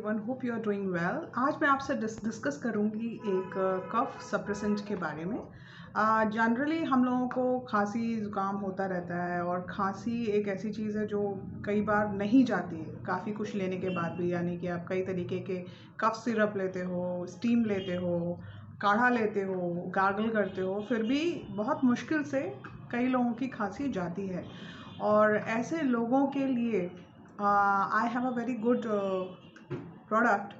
Everyone, hope you are doing well. आज मैं आपसे डिस्कस करूंगी एक कफ सप्रेसेंट के बारे में। जनरली हम लोगों को खांसी ज़ुकाम होता रहता है और खांसी एक ऐसी चीज़ है जो कई बार नहीं जाती है काफ़ी कुछ लेने के बाद भी। यानी कि आप कई तरीके के कफ सिरप लेते हो, स्टीम लेते हो, काढ़ा लेते हो, गार्गल करते हो, फिर भी बहुत मुश्किल से कई लोगों की खांसी जाती है। और ऐसे लोगों के लिए I have a very good product,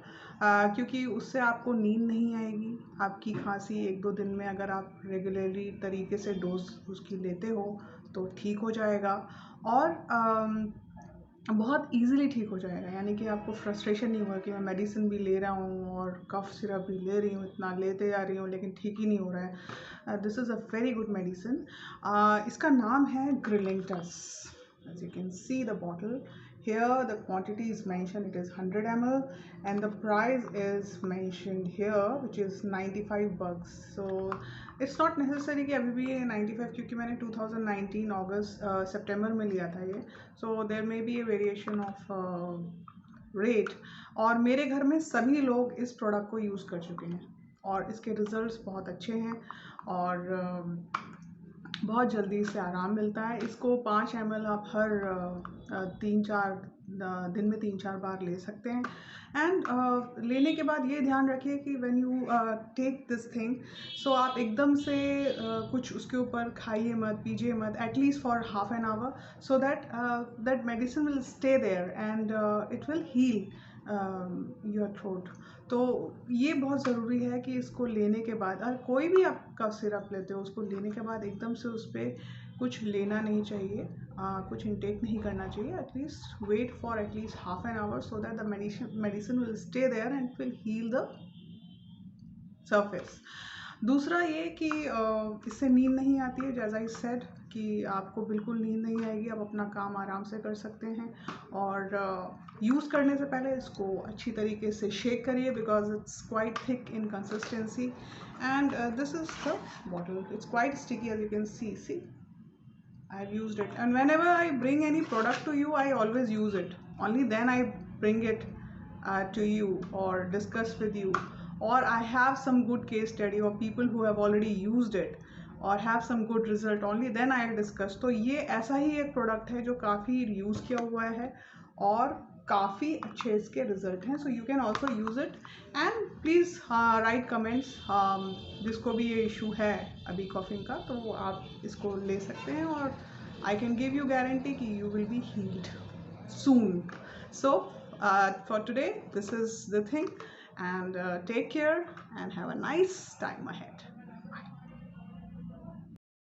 क्योंकि उससे आपको नींद नहीं आएगी। आपकी खांसी 1-2 दिन में अगर आप रेगुलरली तरीके से डोज उसकी लेते हो तो ठीक हो जाएगा और बहुत इजीली ठीक हो जाएगा। यानी कि आपको फ्रस्ट्रेशन नहीं होगा कि मैं मेडिसिन भी ले रहा हूँ और कफ सिरप भी ले रही हूँ, इतना लेते जा रही हूँ लेकिन ठीक ही नहीं हो रहा है। This is a very good medicine. इसका नाम है Grilinctus. As you can see the bottle here, the quantity is mentioned, it is 100 ml, and the price is mentioned here, which is 95 bucks. So it's not necessary कि अभी भी 95, क्योंकि मैंने 2019 अगस्त सितंबर में लिया था ये। So there may be a variation of rate। और मेरे घर में सभी लोग इस प्रोडक्ट को यूज़ कर चुके हैं और इसके रिजल्ट्स बहुत अच्छे हैं और बहुत जल्दी इससे आराम मिलता है। इसको 5 ml आप हर 3-4 दिन में 3-4 बार ले सकते हैं। एंड लेने के बाद ये ध्यान रखिए कि when you take this thing, so आप एकदम से कुछ उसके ऊपर खाइए मत, पीजिए मत, at least for half an hour, so that that medicine will stay there and it will heal your throat. तो ये बहुत ज़रूरी है कि इसको लेने के बाद, अगर कोई भी आप कफ सिरप लेते हो उसको लेने के बाद एकदम से उस पर कुछ लेना नहीं चाहिए, कुछ इंटेक नहीं करना चाहिए। At least wait for at least half an hour so that the medicine will stay there and will heal the surface. दूसरा ये कि इससे नींद नहीं आती है, जैसा आई सेड कि आपको बिल्कुल नींद नहीं आएगी, आप अपना काम आराम से कर सकते हैं। और यूज़ करने से पहले इसको अच्छी तरीके से शेक करिए because it's quite thick in consistency. And this is the bottle, it's quite sticky as you can see I've used it, and whenever I bring any product to you I always use it, only then I bring it to you or discuss with you, or I have some good case study or people who have already used it or have some good result, only then I discuss। तो ये ऐसा ही एक product है जो काफ़ी use किया हुआ है और काफ़ी अच्छे इसके रिजल्ट हैं। So you can also use it and please write comments. जिसको भी ये इशू है अभी कॉफिंग का, तो आप इसको ले सकते हैं और I can give you guarantee कि you will be healed soon. So for today this is the thing, and take care and have a nice time ahead.